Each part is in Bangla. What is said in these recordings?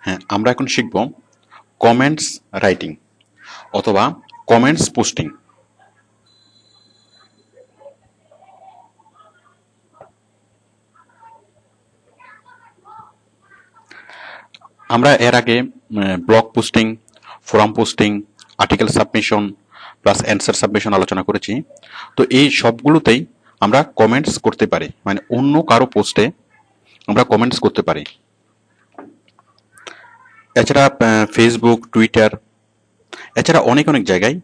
হ্যাঁ, আমরা এখন শিখব কমেন্টস রাইটিং অথবা কমেন্টস পোস্টিং। আমরা এর আগে blog posting, forum posting, article submission plus answer submission আলোচনা করেছি। তো এই সবগুলোতেই আমরা কমেন্টস করতে পারি, মানে অন্য কারো পোস্টে আমরা কমেন্টস করতে পারি। এছাড়া ফেসবুক, টুইটার, এছাড়া অনেক অনেক জায়গায়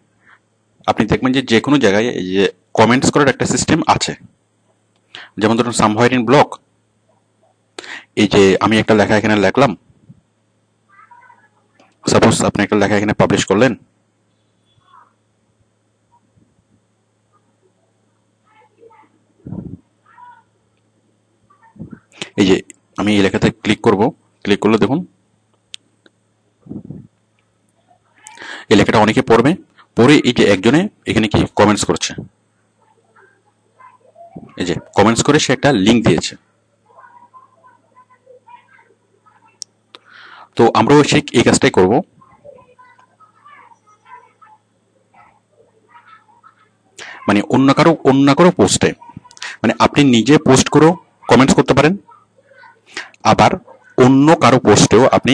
আপনি দেখবেন যে যে কোনো জায়গায় এই যে কমেন্টস করার একটা সিস্টেম আছে। যেমন ধরুন সামহাইর ইন ব্লগ, এই যে আমি একটা লেখা এখানে লিখলাম, সাপোজ আপনি একটা লেখা এখানে পাবলিশ করলেন, এই যে আমি এই লেখাতে ক্লিক করব, ক্লিক করলে দেখুন এই লেখাটা অনেকে পড়বে, পড়ে এই যে একজনে এখানে কি কমেন্টস করছে, এই যে কমেন্টস করে সে একটা লিংক দিয়েছে। তো আমরাও সেই এই কাজটাই করব। মানে অন্য কারো পোস্টে, মানে আপনি নিজে পোস্ট করেও কমেন্টস করতে পারেন, আবার অন্য কারো পোস্টেও আপনি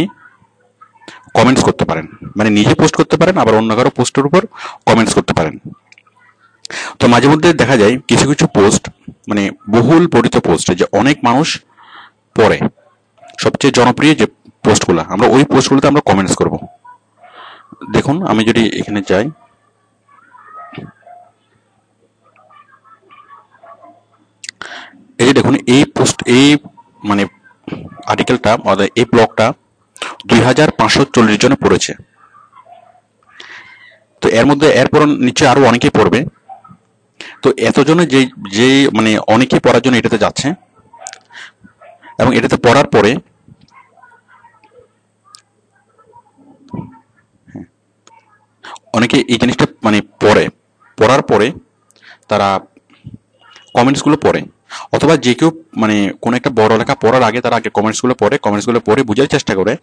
কমেন্টস করতে পারেন। মানে নিজে পোস্ট করতে পারেন, আবার অন্য কারো পোস্টের উপর কমেন্টস করতে পারেন। তো মাঝে মধ্যে দেখা যায় কিছু কিছু পোস্ট, মানে বহুল পঠিত পোস্ট যে অনেক মানুষ পড়ে, সবচেয়ে জনপ্রিয় যে পোস্টগুলো, আমরা ওই পোস্টগুলোতে আমরা কমেন্টস করব। দেখুন আমি যদি এখানে যাই, এই যে দেখুন এই পোস্ট, এই মানে আর্টিকেলটা, এই ব্লগটা 2540 জনে পড়েছে। তো এর মধ্যে এরপর নিচে আরো অনেকেই পড়বে। তো এতজনে যে যে মানে অনেকেই পড়ার জন্য এটাতে যাচ্ছে, এবং এটাতে পড়ার পরে অনেকে এই জিনিসটা মানে পড়ে, পড়ার পরে তারা কমেন্টসগুলো পড়ে, অথবা যে কেউ মানে কোনো একটা বড় লেখা পড়ার আগে তারা আগে কমেন্টসগুলো পড়ে, কমেন্টসগুলো পড়ে বোঝার চেষ্টা করে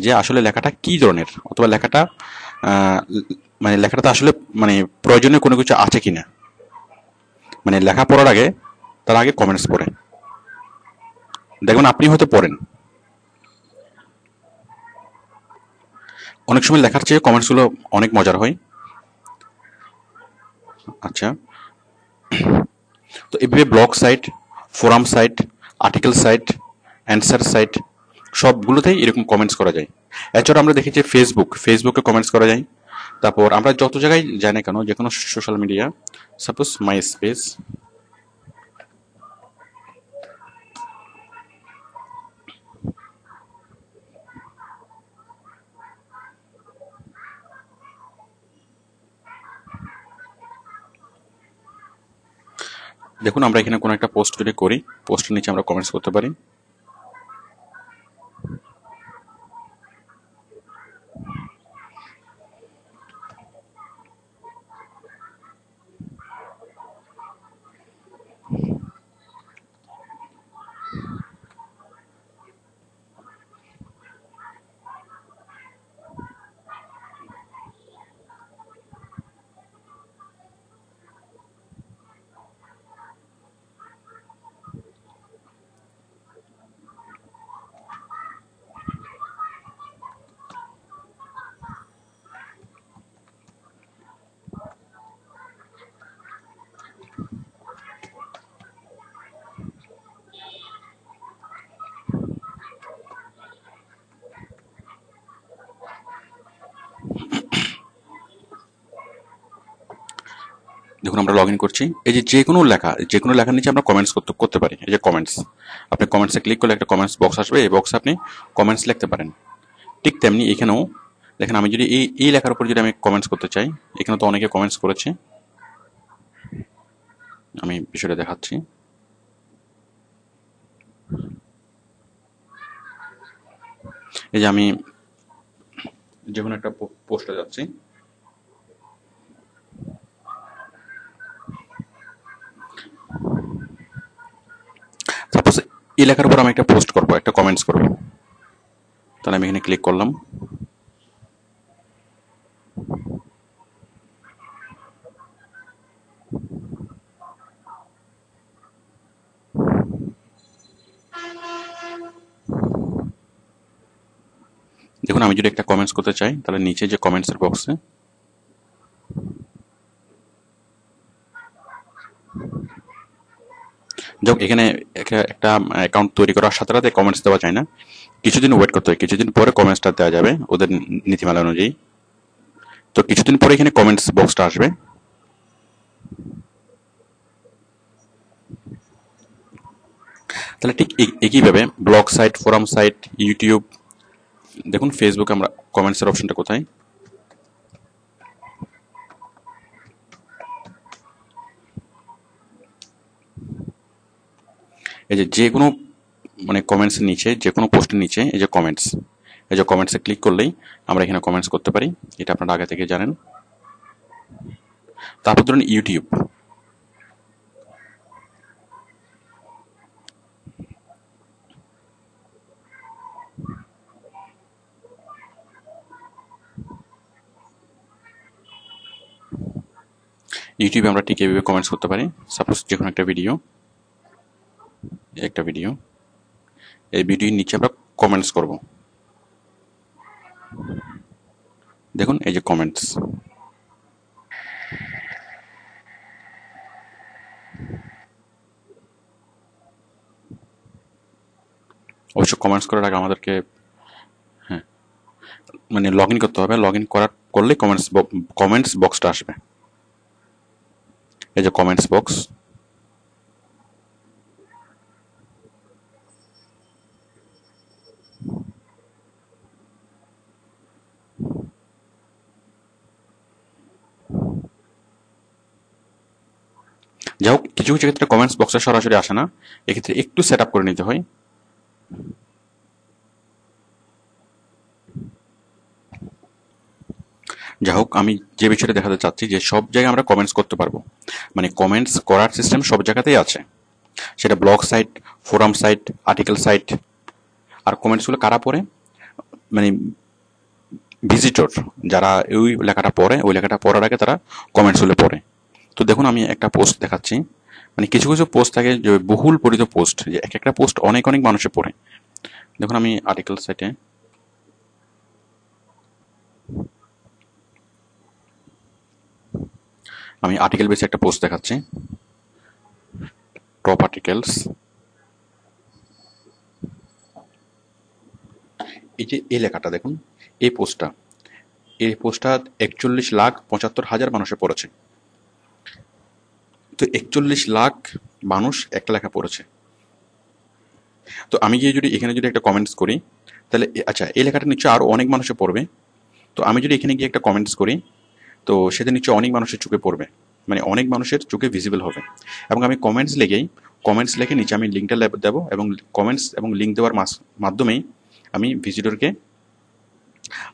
যে আসলে লেখাটা কি ধরনের, অথবা লেখাটা আহ, মানে লেখাটাতে আসলে মানে প্রয়োজনীয় কোনো কিছু আছে কিনা। মানে লেখা পড়ার আগে তারা আগে কমেন্টস পড়ে। দেখবেন আপনি হয়তো পড়েন, অনেক সময় লেখার চেয়ে কমেন্টসগুলো অনেক মজার হয়। আচ্ছা, তো এভাবে blog site, forum site, article site, answer site সবগুলোতেই এরকম কমেন্টস করা যায়। এছাড়া আমরা দেখি যে ফেসবুকে কমেন্টস করা যায়। তারপর আমরা যত জায়গায় যাই না কেন, যে কোনো সোশ্যাল মিডিয়া, সাপোজ মাই স্পেস, দেখুন আমরা এখানে কোনো একটা পোস্ট যদি করি, পোস্টের নিচে আমরা কমেন্টস করতে পারি। দেখুন আমরা লগ ইন করছি, এই যে যে কোনো লেখার নিচে আমরা কমেন্টস করতে করতে পারি। এই যে কমেন্টস, আপনি কমেন্টসে ক্লিক করলে একটা কমেন্টস বক্স আসবে, এই বক্সে আপনি কমেন্টস লিখতে পারেন। ঠিক তেমনি এখানেও দেখেন, আমি যদি এই লেখার উপর যদি আমি কমেন্টস করতে চাই, এখানে তো অনেকে কমেন্টস করেছে, আমি বিষয়টা দেখাচ্ছি। এই যে আমি যে কোনো একটা পোস্টে যাচ্ছি, সাপোজ এই লেখার উপর আমি একটা পোস্ট করব, একটা কমেন্টস করব। তাহলে আমি এখানে ক্লিক করলাম। দেখুন আমি যদি একটা কমেন্টস করতে চাই তাহলে নিচে যে কমেন্টসের বক্সে যাক, এখানে একটা অ্যাকাউন্ট তৈরি করার সাথে সাথে কমেন্টস দেওয়া যায় না, কিছুদিন ওয়েট করতে হয়, কিছুদিন পরে কমেন্টসটা দেওয়া যাবে ওদের নীতিমালা অনুযায়ী। তো কিছুদিন পরে এখানে কমেন্টস বক্সটা আসবে। তাহলে ঠিক একইভাবে blog site, forum site, YouTube, দেখুন ফেসবুকে আমরা কমেন্টসের অপশনটা কোথায়, এই যে কোনো মানে কমেন্টসের নিচে, যে কোনো পোস্টের নিচে এই যে কমেন্টস, এই যে কমেন্টসে ক্লিক করলেই আমরা এখানে কমেন্টস করতে পারি, এটা আপনারা আগে থেকে জানেন। তারপর ধরুন ইউটিউব, ইউটিউবে আমরা ঠিক এইভাবে কমেন্টস করতে পারি। সাপোজ যে কোনো একটা ভিডিও, এই ভিডিওর নিচে আমরা কমেন্টস করব। দেখুন এই যে কমেন্টস, অবশ্য কমেন্টস করার আগে আমাদেরকে মানে লগ ইন করতে হবে, লগ ইন করলে কমেন্টস বক্সটা আসবে, এই যে কমেন্টস বক্স। যাই হোক, কিছু কিছু ক্ষেত্রে কমেন্টস বক্সে সরাসরি আসে না, এক্ষেত্রে একটু সেট আপ করে নিতে হয়। যাই হোক, আমি যে বিষয়টা দেখাতে চাচ্ছি যে সব জায়গায় আমরা কমেন্টস করতে পারবো, মানে কমেন্টস করার সিস্টেম সব জায়গাতেই আছে, সেটা blog site, forum site, article site. আর কমেন্টসগুলো কারা পড়ে, মানে ভিজিটর, যারা ওই লেখাটা পড়ে, ওই লেখাটা পড়ার আগে তারা কমেন্টসগুলো পড়ে। তো দেখুন আমি একটা পোস্ট দেখাচ্ছি, মানে কিছু কিছু পোস্ট থাকে যে বহুল পঠিত পোস্ট, যে এক একটা পোস্ট অনেক অনেক মানুষে পড়ে। দেখুন আমি আর্টিকেল সাইটে আমি আর্টিকেল বেসে একটা পোস্ট দেখাচ্ছি, টপ আর্টিকেলস। এই যে এই লেখাটা দেখুন, এই পোস্টটা 41,75,000 মানুষে পড়েছে। তো 41 লাখ মানুষ একটা লেখা পড়েছে। তো আমি গিয়ে যদি এখানে যদি একটা কমেন্টস করি, তাহলে আচ্ছা এই লেখাটা নিশ্চয়ই আরো অনেক মানুষে পড়বে। তো আমি যদি এখানে গিয়ে একটা কমেন্টস করি, তো সেটা নিশ্চয়ই অনেক মানুষের চোখে পড়বে, মানে অনেক মানুষের চোখে ভিজিবল হবে। এবং আমি কমেন্টস লিখে নিচে আমি লিঙ্কটা দেবো, এবং কমেন্টস এবং লিঙ্ক দেওয়ার মাধ্যমেই আমি ভিজিটরকে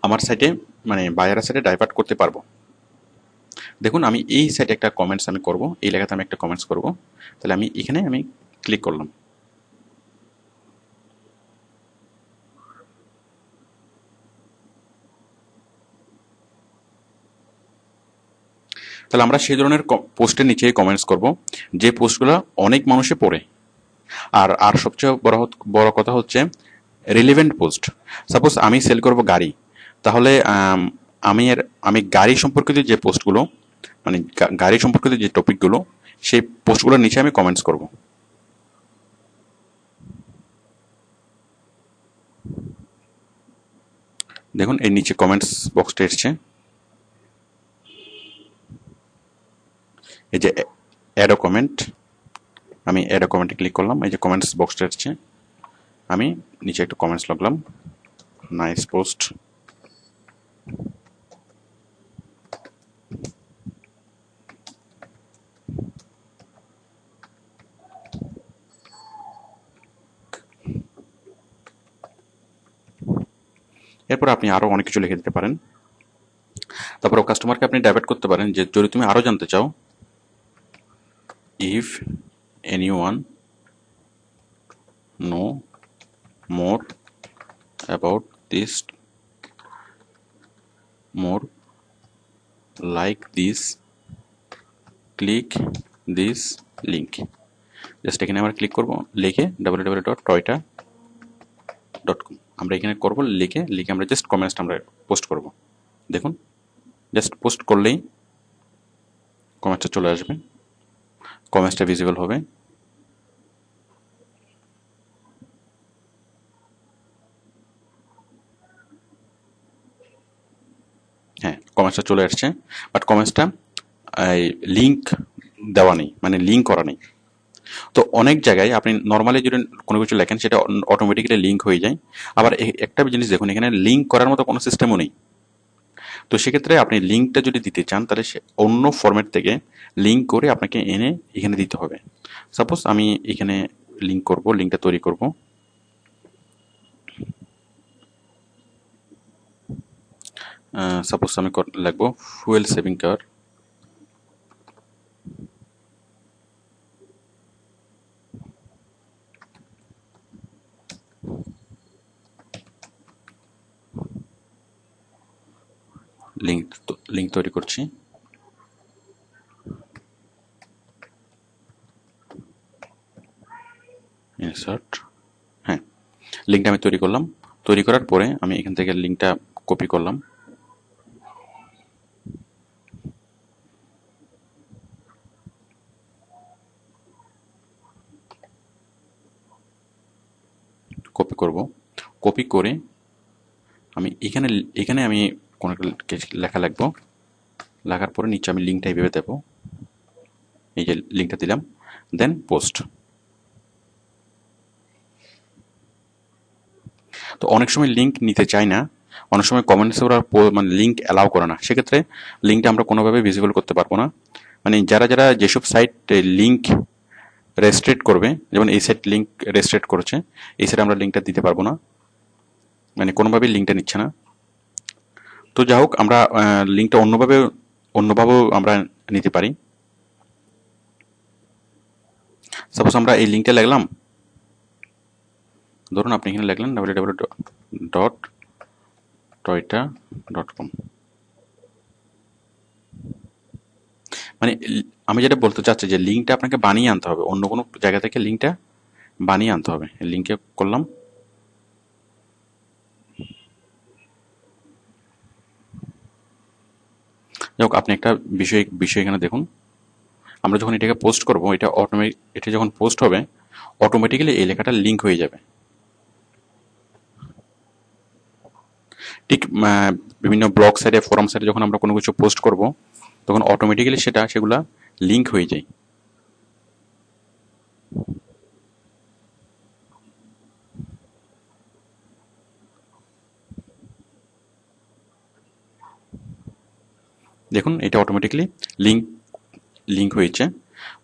আমার সাইটে, মানে বায়ারের সাইটে ডাইভার্ট করতে পারবো। দেখুন আমি এই সাইটে একটা কমেন্টস আমি করব, এই লেখাতে আমি একটা কমেন্টস করব, তাহলে আমি এখানে আমি ক্লিক করলাম। তাহলে আমরা সেই ধরনের পোস্টের নিচে কমেন্টস করব যে পোস্টগুলো অনেক মানুষে পড়ে। আর আর সবচেয়ে বড় কথা হচ্ছে রিলেভেন্ট পোস্ট। সাপোজ আমি সেল করব গাড়ি, তাহলে আমি গাড়ি সম্পর্কিত যে পোস্টগুলো, মানে গাড়ি সম্পর্কিত যে টপিকগুলো, সেই পোস্টগুলোর নিচে আমি কমেন্টস করব। দেখুন এর নিচে কমেন্টস বক্সটা এসছে, এই যে অ্যাড ও কমেন্ট, আমি অ্যাড ও কমেন্টে ক্লিক করলাম, এই যে কমেন্টস বক্সটা এসছে, আমি নিচে একটা কমেন্টস লাগলাম, নাইস পোস্ট। এরপর আপনি আরো অনেক কিছু লিখে দিতে পারেন। তারপর কাস্টমারকে আপনি ডাইভার্ট করতে পারেন যে যদি তুমি আরো জানতে চাও, if anyone know more about this more, like this, click this link। Just এখানে আমরা ক্লিক করব, লিখে www.toyota.com আমরা এখানে করব, লিখে আমরা জাস্ট কমেন্টসটা আমরা পোস্ট করব। দেখুন জাস্ট পোস্ট করলেই কমেন্টসটা চলে আসবে, কমেন্টসটা ভিজিবল হবে। হ্যাঁ, কমেন্টসটা চলে আসছে, বাট কমেন্টসটা লিঙ্ক দেওয়া নেই, মানে লিঙ্ক করা নেই। তো অনেক জায়গায় আপনি নর্মালি যদি কোনো কিছু লেখেন সেটা অটোমেটিক্যালি লিঙ্ক হয়ে যায়। আবার একটা জিনিস দেখুন, এখানে লিঙ্ক করার মতো কোনো সিস্টেমও নেই। তো সেক্ষেত্রে আপনি লিঙ্কটা যদি দিতে চান তাহলে সে অন্য ফরম্যাট থেকে লিঙ্ক করে আপনাকে এনে এখানে দিতে হবে। সাপোজ আমি এখানে লিঙ্ক করব, লিঙ্কটা তৈরি করব। সাপোজ আমি লিখব ফুয়েল সেভিং কার। লিঙ্ক তৈরি করছি। ইনসার্ট, হ্যাঁ, লিঙ্কটা আমি তৈরি করলাম। তৈরি করার পরে আমি এখান থেকে লিঙ্কটা কপি করলাম, কপি করব। কপি করে আমি এখানে আমি কোনো লেখা লিখবো, লেখার পরে নিচে আমি লিঙ্কটা এইভাবে দেবো। এই যে লিঙ্কটা দিলাম, দেন পোস্ট। তো অনেক সময় লিঙ্ক নিতে চাই না, অনেক সময় কমেন্টসে ওরা মানে লিঙ্ক অ্যালাউ করে না, সেক্ষেত্রে লিঙ্কটা আমরা কোনোভাবে ভিজিবল করতে পারবো না। মানে যারা যেসব সাইট লিঙ্ক রেস্ট্রিক্ট করবে, যেমন এই সাইট লিঙ্ক রেস্ট্রিক্ট করেছে, এই সাইটে আমরা লিঙ্কটা দিতে পারবো না, মানে কোনোভাবেই লিঙ্কটা নিচ্ছে না। তো যাই হোক, আমরা লিঙ্কটা অন্যভাবেও আমরা নিতে পারি। সাপোজ আমরা এই লিঙ্কটা লিখলাম, ধরুন আপনি এখানে লিখলেন www.toyota.com। মানে আমি যেটা বলতে চাচ্ছি যে লিঙ্কটা আপনাকে বানিয়ে আনতে হবে, অন্য কোনো জায়গা থেকে লিঙ্কটা বানিয়ে আনতে হবে। লিঙ্কে করলাম, যাই হোক, আপনি একটা বিষয় এখানে দেখুন, আমরা যখন এটাকে পোস্ট করব, এটা যখন পোস্ট হবে অটোমেটিক্যালি এই লেখাটা লিঙ্ক হয়ে যাবে। ঠিক বিভিন্ন ব্লগ সাইটে, ফোরাম সাইটে যখন আমরা কোনো কিছু পোস্ট করব তখন অটোমেটিক্যালি সেগুলা লিঙ্ক হয়ে যায়। দেখুন এটা অটোমেটিক্যালি লিঙ্ক হয়েছে।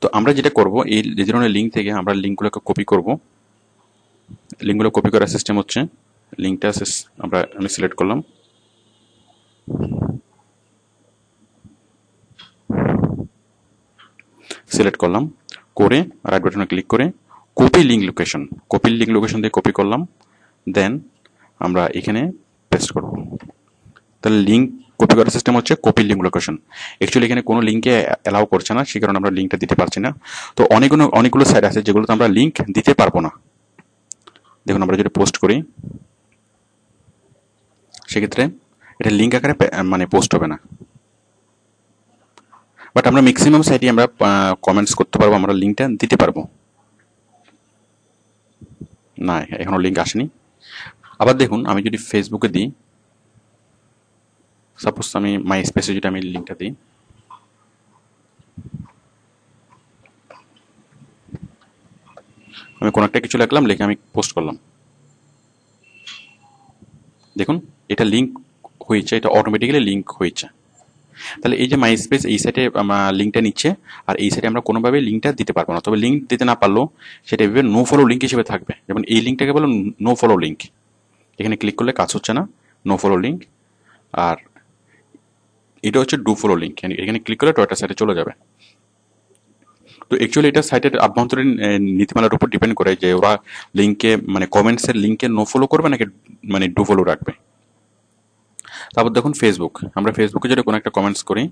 তো আমরা যেটা করব, এই ধরনের লিঙ্ক থেকে আমরা লিঙ্কগুলোকে কপি করব। লিঙ্কগুলো কপি করার সিস্টেম হচ্ছে, লিঙ্কটা আমি সিলেক্ট করলাম, করে রাইট বাটনে ক্লিক করে কপি লিঙ্ক লোকেশন দিয়ে কপি করলাম, দেন আমরা এখানে পেস্ট করব। তাহলে লিঙ্ক কপি করার সিস্টেম হচ্ছে কপি লিঙ্ক লোকেশন। অ্যাকচুয়ালি এখানে কোনো লিঙ্কে অ্যালাউ করছে না, সেই কারণে আমরা লিঙ্কটা দিতে পারছি না। তো অনেকগুলো সাইট আছে যেগুলোতে আমরা লিঙ্ক দিতে পারবো না। দেখুন আমরা যদি পোস্ট করি সেক্ষেত্রে এটা লিঙ্ক আকারে মানে পোস্ট হবে না। বাট আমরা ম্যাক্সিমাম সাইটে আমরা কমেন্টস করতে পারবো, আমরা লিঙ্কটা দিতে পারবো না। এখনো লিঙ্ক আসেনি। আবার দেখুন আমি যদি ফেসবুকে দিই, সাপোজ আমি মাই স্পেসে যদি আমি লিঙ্কটা দিই, আমি কোনো একটা কিছু লিখলাম, লিখে আমি পোস্ট করলাম, দেখুন এটা লিঙ্ক হয়েছে, এটা অটোমেটিক্যালি লিঙ্ক হয়েছে। তাহলে এই যে মাই স্পেস এই সাইটে লিঙ্কটা নিচ্ছে, আর এই সাইটে আমরা কোনোভাবে লিঙ্কটা দিতে পারবো না। তবে লিঙ্ক দিতে না পারলেও সেটা এভাবে নো ফলো লিঙ্ক হিসেবে থাকবে। যেমন এই লিঙ্কটাকে বলো নো ফলো লিঙ্ক, এখানে ক্লিক করলে কাজ হচ্ছে না, নো ফলো লিঙ্ক। আর এটা হচ্ছে ডু ফলো লিঙ্ক, এখানে ক্লিক করলে টয়টা সাইটে চলে যাবে। তো অ্যাকচুয়ালি এটা সাইটের আভ্যন্তরীণ নীতিমালার উপর ডিপেন্ড করে যে ওরা লিঙ্কে মানে কমেন্টসের লিঙ্কে নো ফলো করবে নাকি মানে ডু ফলো রাখবে। তারপর দেখুন ফেসবুক, আমরা ফেসবুকে যদি কোনো একটা কমেন্টস করি,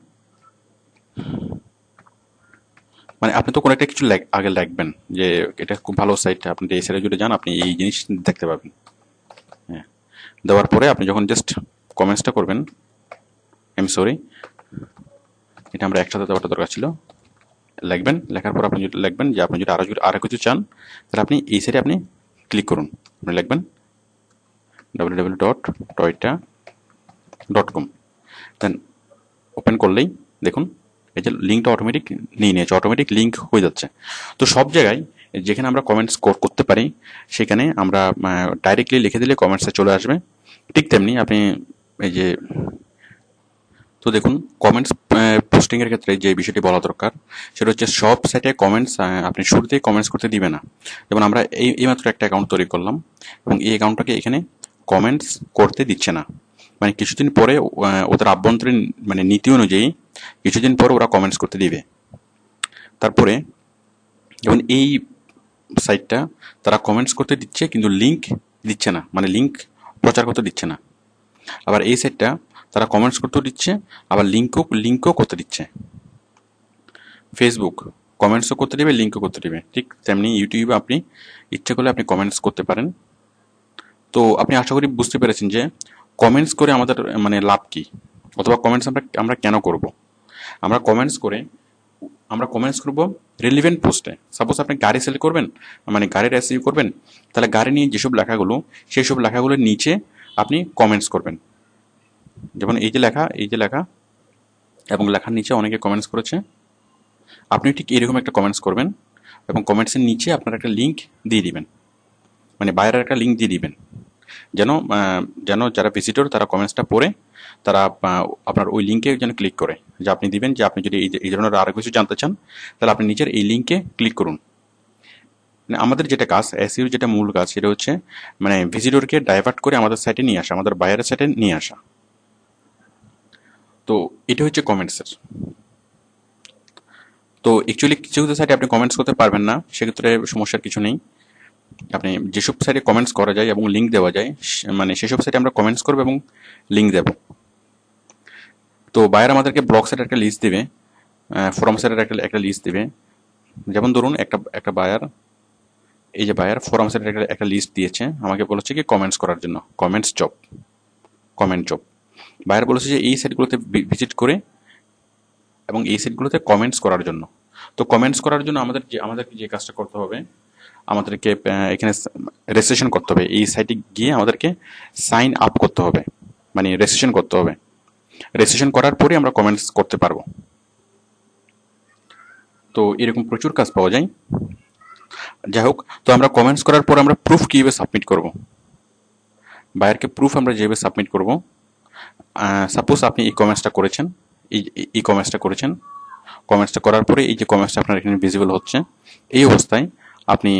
মানে আপনি তো কোনো একটা কিছু আগে লিখবেন যে এটা খুব ভালো সাইট, আপনি এই সাইটে যদি যান আপনি এই জিনিস দেখতে পাবেন। হ্যাঁ, দেওয়ার পরে আপনি যখন জাস্ট কমেন্টসটা করবেন, সরি এটা আমরা একসাথে দেওয়াটা দরকার ছিল, লিখবেন, লেখার পর আপনি যদি লিখবেন যে আপনি যদি আরো কিছু চান তাহলে আপনি এই সাইটে আপনি ক্লিক করুন, আপনি লিখবেন www.toyota.com, দেন ওপেন করলেই দেখুন এই যে লিঙ্কটা অটোমেটিক নিয়ে নিয়েছে, অটোমেটিক লিঙ্ক হয়ে যাচ্ছে। তো সব জায়গায় যেখানে আমরা কমেন্টস করতে পারি সেখানে আমরা ডাইরেক্টলি লিখে দিলে কমেন্টসে চলে আসবে। ঠিক তেমনি আপনি এই যে, তো দেখুন কমেন্টস পোস্টিং এর ক্ষেত্রে যে বিষয়টি বলা দরকার সেটা হচ্ছে সব সাইটে কমেন্টস আপনি শুরুতেই কমেন্টস করতে দিবে না। যেমন আমরা এইমাত্র একটা অ্যাকাউন্ট তৈরি করলাম এবং এই অ্যাকাউন্টটাকে এখানে কমেন্টস করতে দিচ্ছে না, মানে কিছুদিন পরে ওদের আভ্যন্তরীণ মানে নীতি অনুযায়ী কিছুদিন পরে ওরা কমেন্টস করতে দিবে। তারপরে যেমন এই সাইটটা তারা কমেন্টস করতে দিচ্ছে কিন্তু লিঙ্ক দিচ্ছে না, মানে লিঙ্ক প্রচার করতে দিচ্ছে না। আবার এই সাইটটা তারা কমেন্টস করতেও দিচ্ছে আবার লিঙ্কও করতে দিচ্ছে। ফেসবুক কমেন্টসও করতে দিবে, লিঙ্কও করতে দিবে। ঠিক তেমনি ইউটিউবে আপনি ইচ্ছে করলে আপনি কমেন্টস করতে পারেন। তো আপনি আশা করি বুঝতে পেরেছেন যে কমেন্টস করে আমাদের মানে লাভ কি, অথবা কমেন্টস আমরা কেন করব। আমরা কমেন্টস করব রিলিভেন্ট পোস্টে। সাপোজ আপনি গাড়ি সেল করবেন, মানে গাড়ির এসইও করবেন, তাহলে গাড়ি নিয়ে যেসব লেখাগুলো সেই সব লেখাগুলোর নিচে আপনি কমেন্টস করবেন। যেমন এই যে লেখা এবং লেখার নিচে অনেকে কমেন্টস করেছে, আপনি ঠিক এরকম একটা কমেন্টস করবেন এবং কমেন্টসের নিচে আপনার একটা লিঙ্ক দিয়ে দিবেন, মানে বাইরের একটা লিঙ্ক দিয়ে দিবেন, যেন যারা ভিজিটর তারা কমেন্টসটা পড়ে তারা আপনার ওই লিঙ্কে যেন ক্লিক করে। যে আপনি দিবেন যে আপনি যদি এই ধরনের আরো কিছু জানতে চান তাহলে আপনি নিচের এই লিঙ্কে ক্লিক করুন। মানে আমাদের যেটা কাজ, এসইও যেটা মূল কাজ সেটা হচ্ছে মানে ভিজিটরকে ডাইভার্ট করে আমাদের সাইটে নিয়ে আসা, আমাদের বাইরের সাইটে নিয়ে আসা। তো এটা হচ্ছে কমেন্টসের। তো অ্যাকচুয়ালি কিছু কিছু সাইটে আপনি কমেন্টস করতে পারবেন না, সেক্ষেত্রে সমস্যার কিছু নেই। আপনি যেসব সাইটে কমেন্টস করা যায় এবং লিঙ্ক দেওয়া যায় মানে সেসব সাইটে আমরা কমেন্টস করবো এবং লিঙ্ক দেব। তো বায়ার আমাদেরকে ব্লগ সাইটের একটা লিস্ট দেবে, ফোরাম সাইটের একটা লিস্ট দেবে। যেমন ধরুন একটা বায়ার, এই যে বায়ার ফোরাম সাইটের একটা লিস্ট দিয়েছে, আমাকে বলেছে কি কমেন্টস করার জন্য, কমেন্ট জব। বায়ার বলেছে যে এই সাইটগুলোতে ভিজিট করে এবং এই সাইটগুলোতে কমেন্টস করার জন্য। তো কমেন্টস করার জন্য আমাদেরকে যে কাজটা করতে হবে, আমাদেরকে এখানে রেজিস্ট্রেশন করতে হবে। এই সাইটে গিয়ে আমাদেরকে সাইন আপ করতে হবে, মানে রেজিস্ট্রেশন করতে হবে। রেজিস্ট্রেশন করার পরে আমরা কমেন্টস করতে পারবো। তো এরকম প্রচুর কাজ পাওয়া যায়। যাই হোক, তো আমরা কমেন্টস করার পর আমরা প্রুফ কিভাবে সাবমিট করব, বায়ারকে প্রুফ আমরা যেভাবে সাবমিট করব, সাপোজ আপনি এই কমেন্টসটা করেছেন, কমেন্টসটা করার পরে এই যে কমেন্টসটা আপনার এখানে ভিজিবল হচ্ছে, এই অবস্থায় আপনি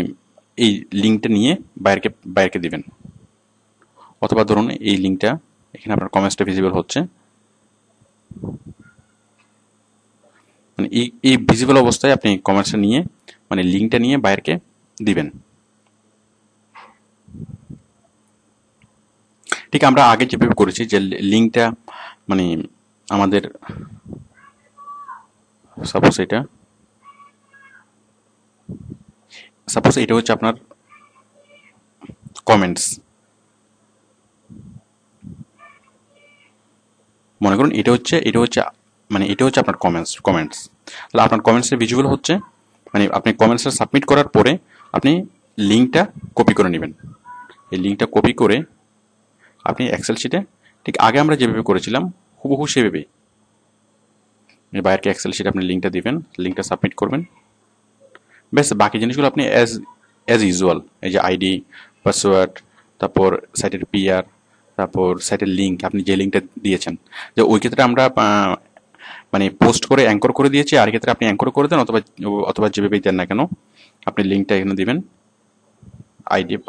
এই লিঙ্কটা নিয়ে বায়ারকে দিবেন। অথবা ধরুন এই লিঙ্কটা এখানে আপনার কমেন্টসটা ভিজিবল হচ্ছে, মানে এই ভিজিবল অবস্থায় আপনি কমেন্টসটা নিয়ে মানে লিঙ্কটা নিয়ে বায়ারকে দিবেন। ঠিক আমরা আগে যেভাবে করেছি যে লিঙ্কটা মানে আমাদের সাপোজ এটা হচ্ছে আপনার কমেন্টস, মনে করুন এটা হচ্ছে আপনার কমেন্টস। তাহলে আপনার কমেন্টসে ভিজুয়াল হচ্ছে, মানে আপনি কমেন্টসটা সাবমিট করার পরে আপনি লিঙ্কটা কপি করে নেবেন। এই লিঙ্কটা কপি করে আপনি এক্সেল শিটে ঠিক আগে আমরা যেভাবে করেছিলাম হুবহু সেভাবেই বায়ারকে এক্সেল শিটে আপনি লিঙ্কটা দিবেন, লিঙ্কটা সাবমিট করবেন। বেশ বাকি জিনিসগুলো আপনি অ্যাজ ইউজুয়াল, এই যে আইডি, পাসওয়ার্ড, তারপর সাইটের পিআর, তারপর সাইটের লিঙ্ক, আপনি যে লিঙ্কটা দিয়েছেন, যে ওই ক্ষেত্রে আমরা মানে পোস্ট করে অ্যাঙ্কর করে দিয়েছি, আর ক্ষেত্রে আপনি অ্যাঙ্কর করে দেন অথবা যেভাবেই দেন না কেন আপনি লিঙ্কটা এখানে দিবেন,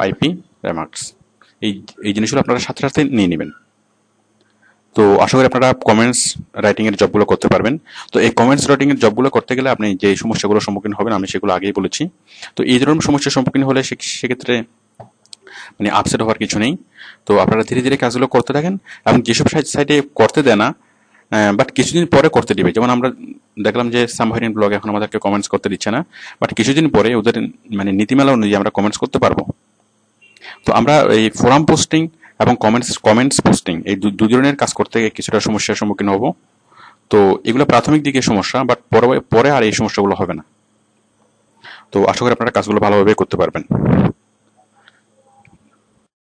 আইপি রেমার্কস, এই জিনিসগুলো আপনারা সাথে সাথে নিয়ে নেবেন। তো আশা করি আপনারা কমেন্টস রাইটিং এর জবগুলো করতে পারবেন। তো এই কমেন্টস রাইটিং এর জবগুলো করতে গেলে আপনি যে সমস্যাগুলোর সম্মুখীন হবেন আমি সেগুলো আগেই বলেছি। তো এই ধরনের সমস্যার সম্মুখীন হলে সেক্ষেত্রে মানে আপসেট হওয়ার কিছু নেই। তো আপনারা ধীরে ধীরে কাজগুলো করতে থাকেন, এবং যেসব সাইটে করতে দেয় না বাট কিছুদিন পরে করতে দিবে, যেমন আমরা দেখলাম যে সামহারিন ব্লগ এখন আমাদেরকে কমেন্টস করতে দিচ্ছে না, বাট কিছুদিন পরে ওদের মানে নীতিমালা অনুযায়ী আমরা কমেন্টস করতে পারবো। তো আমরা এই ফোরাম পোস্টিং এবং কমেন্টস পোস্টিং এই দু ধরনের কাজ করতে কিছুটা সমস্যার সম্মুখীন হব। তো এগুলো প্রাথমিক দিকে সমস্যা, বাট পরে আর এই সমস্যাগুলো হবে না। তো আশা করি আপনারা কাজগুলো ভালোভাবে করতে পারবেন।